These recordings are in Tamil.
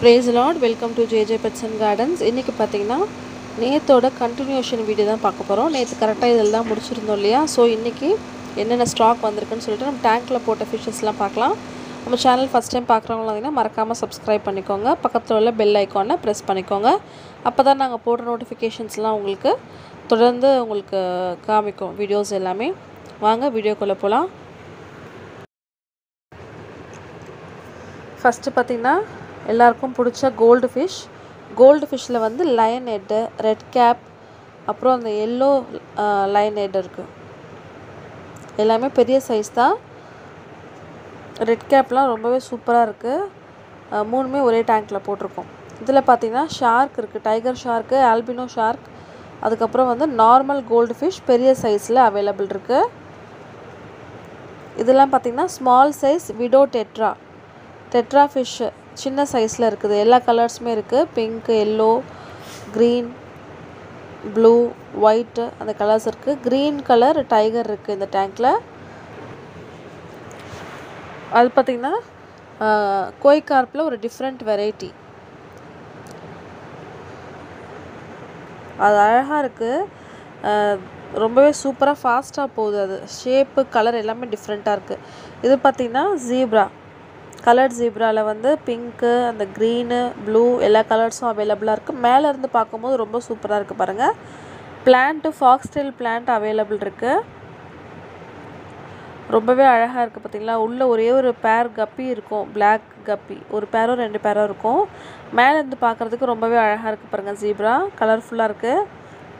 Praise the Lord, welcome to JJ Pets and Gardens. இன்னைக்கு பாத்தீங்கன்னா நேத்தோட கண்டினியூஷன் வீடியோ தான் பார்க்க போறோம். நேத்து கரெக்ட்டா இதெல்லாம் முடிச்சிருந்தோம் இல்லையா? சோ இன்னைக்கு என்னென்ன ஸ்டாக் வந்திருக்குன்னு சொல்லிட்டு நம்ம டேங்க்ல போட்ட ஃபிஷஸ்லாம் பார்க்கலாம். நம்ம சேனல் ஃபர்ஸ்ட் டைம் பார்க்குறவங்க வந்து மறக்காம Subscribe பண்ணிக்கோங்க. பக்கத்துல உள்ள பெல் ஐகானை பிரஸ் பண்ணிக்கோங்க. அப்பதான் நாங்க போடுற நோட்டிஃபிகேஷன்ஸ்லாம் உங்களுக்கு தொடர்ந்து உங்களுக்கு காமிக்கும் வீடியோஸ் எல்லாமே. வாங்க வீடியோக்குள்ள போலாம். ஃபர்ஸ்ட் பாத்தீங்கன்னா எல்லாருக்கும் பிடிச்ச கோல்ட் ஃபிஷ்ல வந்து லயன் ஹெட், ரெட் கேப், அப்புறம் அந்த yellow லயன் ஹெட் இருக்கு. எல்லாமே பெரிய சைஸ் தான். ரெட் கேப்லாம் ரொம்பவே சூப்பரா இருக்கு. மூணுமே ஒரே டேங்க்ல போட்டுருக்கோம். இதுல பாத்தீங்கன்னா ஷார்க் இருக்கு, டைகர் ஷார்க், ஆல்பினோ ஷார்க், அதுக்கு அப்புறம் வந்து நார்மல் கோல்ட் ஃபிஷ் பெரிய சைஸ்ல அவேலபிள் இருக்கு. இதெல்லாம் பாத்தீங்கன்னா small size widow tetra fish சின்ன சைஸ்ல இருக்குது. எல்லா கலர்ஸ்மே இருக்கு. Pink, yellow, green, blue, white அந்த கலர்ஸ் இருக்கு. green கலர் டைகர் இருக்கு இந்த டேங்க்ல. அது பாத்தீங்கன்னா கோய் கார்ப்ல ஒரு டிஃபரண்ட் வெரைட்டி. அது அழகா இருக்கு. ரொம்பவே சூப்பரா ஃபாஸ்டா போகுது. அது ஷேப், கலர் எல்லாமே டிஃபரண்டா இருக்கு. இது பாத்தீங்கன்னா ஜீப்ரா. கலர்ட் ஜீப்ரால வந்து பிங்க், அந்த green, blue எல்லா கலர்ஸும் அவேலபிளா இருக்கு. மேல இருந்து பாக்கும்போது ரொம்ப சூப்பரா இருக்கு பாருங்க. பிளான்ட் ஃபாக்ஸ்டெயில் பிளான்ட் அவேலபிள் இருக்கு. ரொம்பவே அழகா இருக்கு பாத்தீங்களா? உள்ள ஒரே ஒரு பேர் கப்பி இருக்கும். Black கப்பி. ஒரு பேரோ ரெண்டு பேரோ இருக்கும். மேல இருந்து பார்க்கிறதுக்கு ரொம்பவே அழகா இருக்கு பாருங்க ஜீப்ரா. கலர்ஃபுல்லா இருக்கு.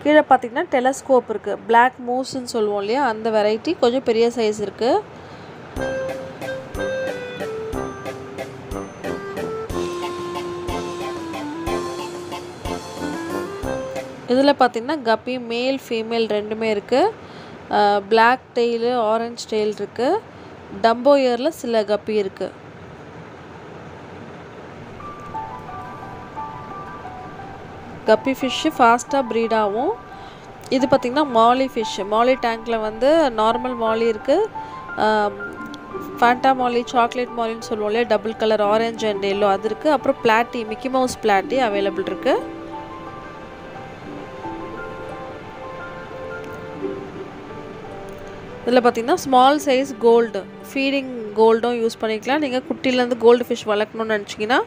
கீழ பாத்தீங்கன்னா டெலஸ்கோப் இருக்கு. Black மூஸ்ன்னு சொல்லுவோம் இல்லையா? அந்த வெரைட்டி கொஞ்சம் பெரிய சைஸ் இருக்கு. இதுல பாத்தீங்கன்னா கப்பி மேல் ஃபீமேல் ரெண்டுமே இருக்கு. Black tail, orange tail இருக்கு. டம்போ இயர்ல சில கப்பி இருக்கு. கப்பி ஃபிஷ் ஃபாஸ்டா ப்ரீட் ஆகும். இது பாத்தீங்கன்னா மாலி ஃபிஷ். மாலி டேங்க்ல வந்து நார்மல் மாலி இருக்கு. ஃபேண்டா மாலி, சாக்லேட் மாலின்னு சொல்லுவோம் இல்லையா? Double colour orange and yellow அது இருக்கு. அப்புறம் plate, Mickey Mouse plate available இருக்கு. இதுல பாத்தீங்கன்னா ஸ்மால் சைஸ் கோல்டு, ஃபீடிங் கோல்டும் யூஸ் பண்ணிக்கலாம். நீங்க குட்டில இருந்து கோல்ட் ஃபிஷ் வளர்க்கணும்னு நினைச்சீங்கன்னா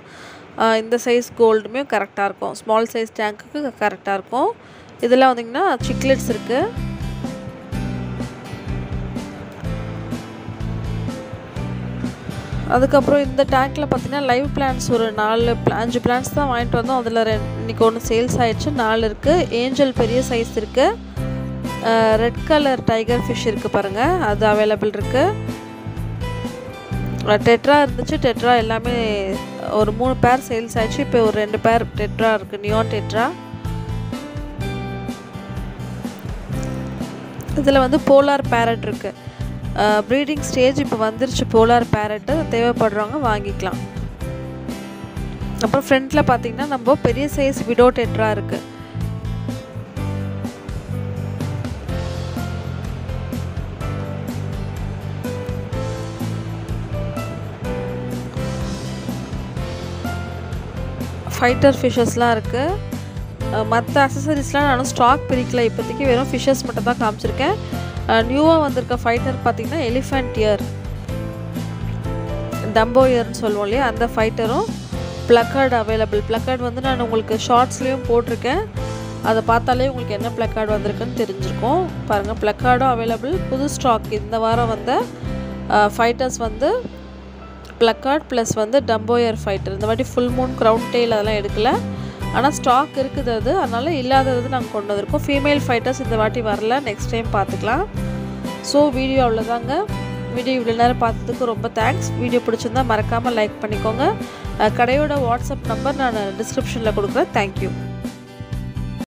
இந்த சைஸ் கோல்டுமே கரெக்ட்டா இருக்கும். ஸ்மால் சைஸ் டேங்க்குக்கு கரெக்ட்டா இருக்கும். இதெல்லாம் வந்தீங்கன்னா சிக்லெட்ஸ் இருக்கு. அதுக்கு அப்புறம் இந்த டேங்க்ல பாத்தீங்கன்னா லைவ் பிளான்ட்ஸ் ஒரு 5 பிளான்ட்ஸ் தான் வாங்கிட்டு வந்தோம். அதுல இன்னைக்கு ஒன்னு சேல்ஸ் ஆயிடுச்சு. 4 இருக்கு. ஏஞ்சல் பெரிய சைஸ் இருக்கு. ரெட் கலர் டைகர் ஃபிஷ் இருக்கு பாருங்க. அது அவேலபிள் இருக்கு. டெட்ரா இருந்துச்சு. டெட்ரா எல்லாமே ஒரு 3 பேர் சேல்ஸ் ஆயிடுச்சு. இப்போ ஒரு 2 பேர் டெட்ரா இருக்கு. Neon tetra. இதுல வந்து போலார் பேரட் இருக்கு. ப்ரீடிங் ஸ்டேஜ் இப்போ வந்துருச்சு. போலார் பேரட் தேவைப்படுறவங்க வாங்கிக்கலாம். அப்புறம் ஃப்ரண்ட்ல பாத்தீங்கன்னா நம்ம பெரிய சைஸ் விடோ டெட்ரா இருக்கு. ஃபைட்டர் ஃபிஷஸ்லாம் இருக்கு. மற்ற அக்சசரிஸ்லாம் நான் ஸ்டாக் பிரிக்கல. இப்போதைக்கு வெறும் ஃபிஷஸ் மட்டும் தான் காமிச்சிருக்கேன். நியூவா வந்திருக்க ஃபைட்டர் பாத்தீங்கன்னா எலிஃபண்ட் இயர், டம்போ இயர்னு சொல்லுவோம் இல்லையா? அந்த ஃபைட்டரும் பிளக்கார்டு அவைலபிள். பிளக்கார்டு வந்து நான் உங்களுக்கு ஷார்ட்ஸ்லயும் போட்டிருக்கேன். அதை பார்த்தாலே உங்களுக்கு என்ன பிளக்கார்டு வந்திருக்குன்னு தெரிஞ்சிருக்கும். பாருங்க, பிளக்கார்டும் அவைலபிள். புது ஸ்டாக் இந்த வாரம் வந்த ஃபைட்டர்ஸ் வந்து பிளக்கார்ட் ப்ளஸ் வந்து டம்போ இயர் ஃபைட்டர். இந்த வாட்டி ஃபுல் மூன், க்ரவுன் டெயில் அதெல்லாம் எடுக்கல. ஆனால் ஸ்டாக் இருக்குது அது. அதனால இல்லாதது நாங்கள் கொண்டு வந்திருக்கோம். ஃபீமேல் ஃபைட்டர்ஸ் இந்த வாட்டி வரல. நெக்ஸ்ட் டைம் பார்த்துக்கலாம். ஸோ வீடியோ அவ்வளோதாங்க. வீடியோ இவ்வளோ நேரம் பார்த்ததுக்கு ரொம்ப தேங்க்ஸ். வீடியோ பிடிச்சிருந்தா மறக்காமல் லைக் பண்ணிக்கோங்க. கடையோட வாட்ஸ்அப் நம்பர் நான் டிஸ்கிரிப்ஷனில் கொடுக்குறேன். தேங்க்யூ.